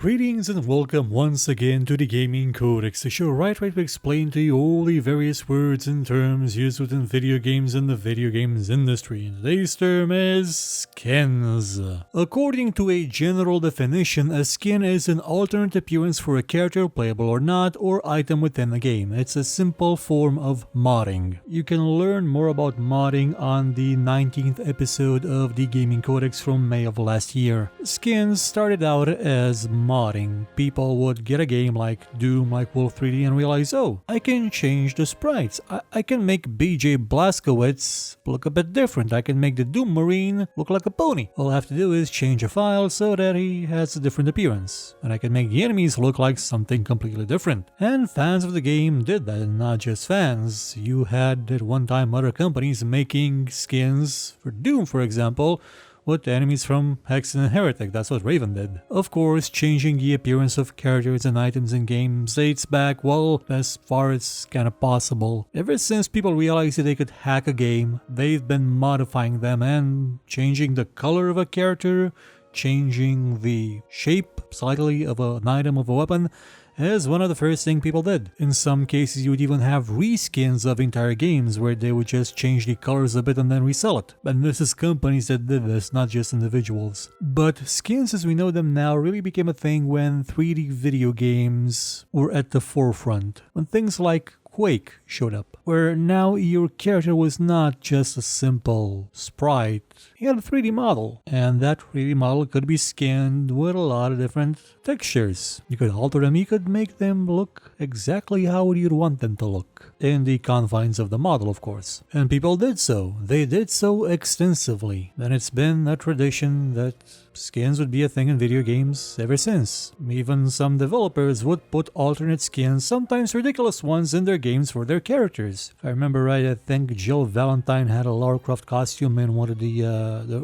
Greetings and welcome once again to the Gaming Codex, the show right to explain to you all the various words and terms used within video games and the video games industry. Today's term is skins. According to a general definition, a skin is an alternate appearance for a character, playable or not, or item within a game. It's a simple form of modding. You can learn more about modding on the 19th episode of the Gaming Codex from May of last year. Skins started out as modding. People would get a game like Doom, like Wolf 3D and realize, oh, I can change the sprites. I can make BJ Blazkowicz look a bit different. I can make the Doom Marine look like a pony. All I have to do is change a file so that he has a different appearance. And I can make the enemies look like something completely different. And fans of the game did that, and not just fans. You had at one time other companies making skins for Doom, for example, with enemies from Hex and Heretic. That's what Raven did. Of course, changing the appearance of characters and items in games dates back, well, as far as kind of possible. Ever since people realized that they could hack a game, they've been modifying them and changing the color of a character, changing the shape slightly of an item, of a weapon, is one of the first things people did. In some cases, you would even have reskins of entire games where they would just change the colors a bit and then resell it. And this is companies that did this, not just individuals. But skins as we know them now really became a thing when 3D video games were at the forefront. When things like Quake showed up, where now your character was not just a simple sprite, he had a 3D model, and that 3D model could be skinned with a lot of different textures. You could alter them, you could make them look exactly how you'd want them to look, in the confines of the model, of course. And people did so. They did so extensively, and it's been a tradition that skins would be a thing in video games ever since. Even some developers would put alternate skins, sometimes ridiculous ones, in their games for their characters. If I remember right, I think Jill Valentine had a Lara Croft costume in one of the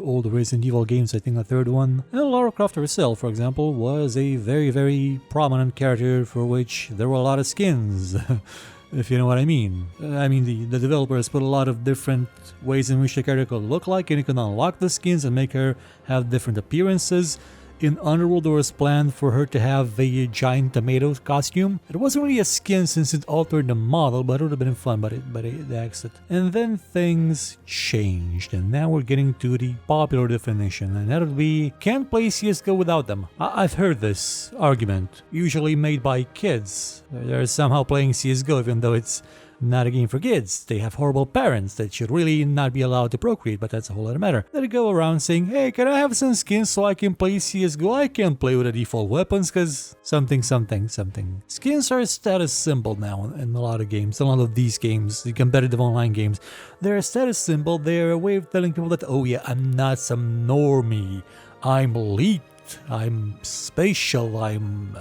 old Resident Evil games, I think the third one. And Lara Croft herself, for example, was a very, very prominent character for which there were a lot of skins. If you know what I mean. The developers put a lot of different ways in which the character could look like, and you can unlock the skins and make her have different appearances. In Underworld, there was planned for her to have a giant tomato costume. It wasn't really a skin since it altered the model, but it would have been fun, but it axed it. And then things changed, and now we're getting to the popular definition, and that would be, can't play CSGO without them. I've heard this argument, usually made by kids. They're somehow playing CSGO even though it's not a game for kids. They have horrible parents that should really not be allowed to procreate, but that's a whole other matter. They go around saying, hey, can I have some skins so I can play CSGO? I can't play with the default weapons because something. Skins are a status symbol now in a lot of games. A lot of these games, the competitive online games, they're a status symbol. They're a way of telling people that, oh yeah, I'm not some normie. I'm elite. I'm spatial. I'm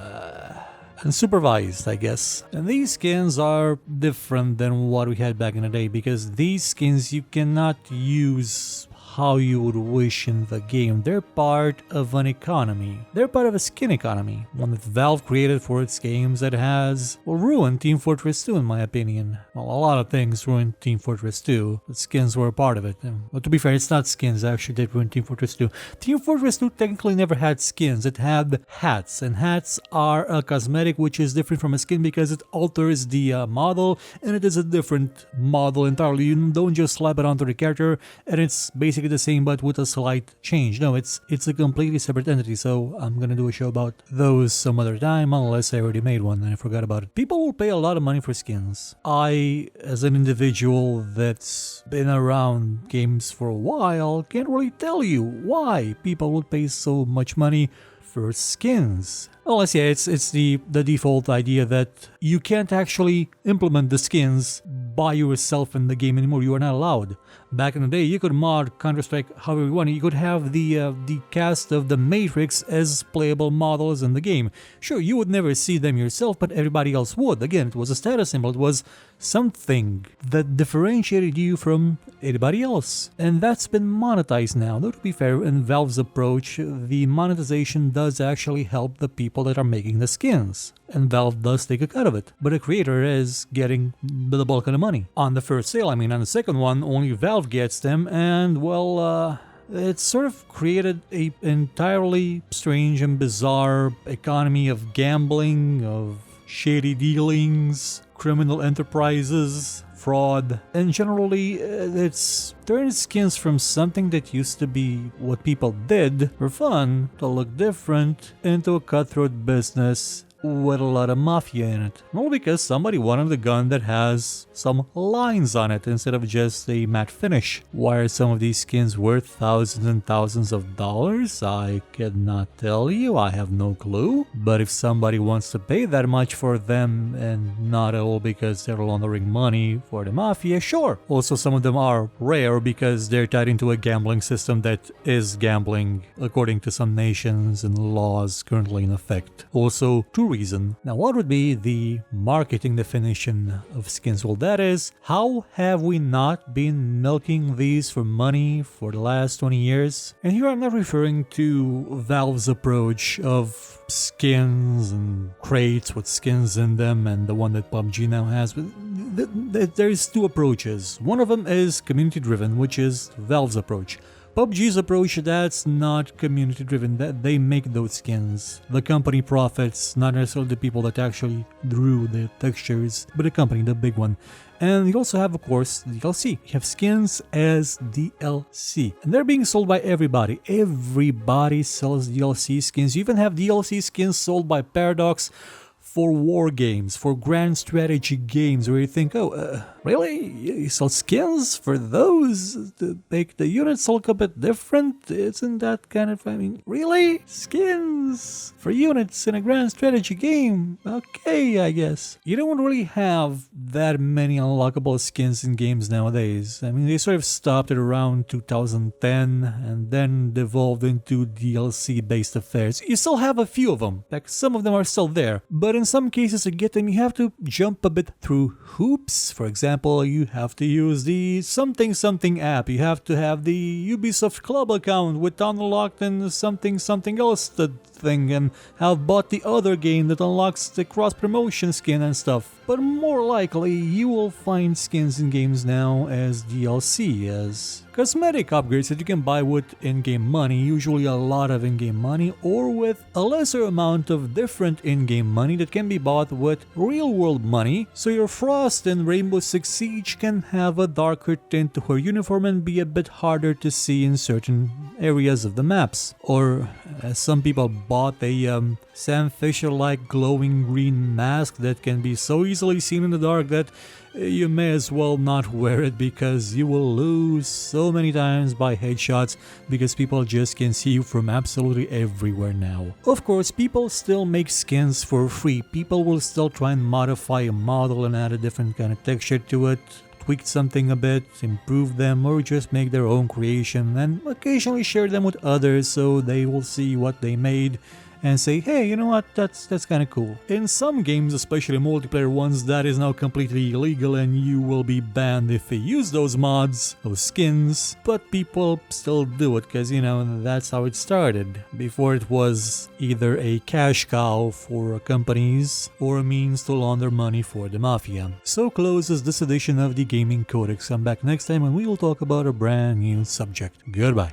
unsupervised, I guess. And these skins are different than what we had back in the day, because these skins you cannot use how you would wish in the game. They're part of an economy. They're part of a skin economy, one that Valve created for its games that has, well, ruined Team Fortress 2 in my opinion. Well, a lot of things ruined Team Fortress 2, but skins were a part of it. But to be fair, it's not skins that actually did ruin Team Fortress 2. Team Fortress 2 technically never had skins. It had hats, and hats are a cosmetic which is different from a skin because it alters the model, and it is a different model entirely. You don't just slap it onto the character and it's basically the same but with a slight change. No, it's a completely separate entity, so I'm gonna do a show about those some other time, unless I already made one and I forgot about it. People will pay a lot of money for skins. I, as an individual that's been around games for a while, can't really tell you why people would pay so much money for skins. Unless, yeah, it's the default idea that you can't actually implement the skins by yourself in the game anymore. You are not allowed. Back in the day, you could mod Counter-Strike however you want. You could have the cast of the Matrix as playable models in the game. Sure, you would never see them yourself, but everybody else would. Again, it was a status symbol. It was something that differentiated you from anybody else. And that's been monetized now. Though to be fair, in Valve's approach, the monetization does actually help the people that are making the skins. And Valve does take a cut of it, but the creator is getting the bulk of the money. On the first sale, on the second one, only Valve gets them, and well, It sort of created a entirely strange and bizarre economy of gambling, of shady dealings, criminal enterprises, fraud, and generally it's turned skins from something that used to be what people did for fun to look different into a cutthroat business with a lot of mafia in it. All because somebody wanted a gun that has some lines on it instead of just a matte finish. Why are some of these skins worth thousands and thousands of dollars? I cannot tell you, I have no clue. But if somebody wants to pay that much for them, and not at all because they're laundering money for the mafia, sure. Also, some of them are rare because they're tied into a gambling system that is gambling according to some nations and laws currently in effect. Also, two reason. Now, what would be the marketing definition of skins? Well, that is, how have we not been milking these for money for the last 20 years? And here I'm not referring to Valve's approach of skins and crates with skins in them and the one that PUBG now has, but there's two approaches. One of them is community driven, which is Valve's approach. PUBG's approach, that's not community driven, that they make those skins. The company profits, not necessarily the people that actually drew the textures, but the company, the big one. And you also have, of course, DLC. You have skins as DLC. And they're being sold by everybody. Everybody sells DLC skins. You even have DLC skins sold by Paradox for war games, for grand strategy games, where you think, oh, really? You sell skins for those to make the units look a bit different? Isn't that kind of, I mean, really? Skins for units in a grand strategy game? Okay, I guess. You don't really have that many unlockable skins in games nowadays. I mean, they sort of stopped at around 2010 and then devolved into DLC-based affairs. You still have a few of them. Like, some of them are still there, but in some cases to get them you have to jump a bit through hoops. For example, you have to use the something app, you have to have the Ubisoft Club account with unlocked and something else thing, and have bought the other game that unlocks the cross promotion skin and stuff. But more likely you will find skins in games now as DLC, as cosmetic upgrades that you can buy with in-game money, usually a lot of in-game money, or with a lesser amount of different in-game money that can be bought with real-world money, so your Frost in Rainbow Six Siege can have a darker tint to her uniform and be a bit harder to see in certain areas of the maps. Or, as some people bought a Sam Fisher-like glowing green mask that can be so easily seen in the dark that you may as well not wear it because you will lose so many times by headshots because people just can see you from absolutely everywhere now. Of course, people still make skins for free. People will still try and modify a model and add a different kind of texture to it, tweak something a bit, improve them, or just make their own creation and occasionally share them with others so they will see what they made and say, hey, you know what, that's kind of cool. In some games, especially multiplayer ones, that is now completely illegal and you will be banned if you use those mods, those skins, but people still do it because, you know, that's how it started. Before it was either a cash cow for companies or a means to launder money for the mafia. So closes this edition of the Gaming Codex. I'm back next time and we will talk about a brand new subject. Goodbye.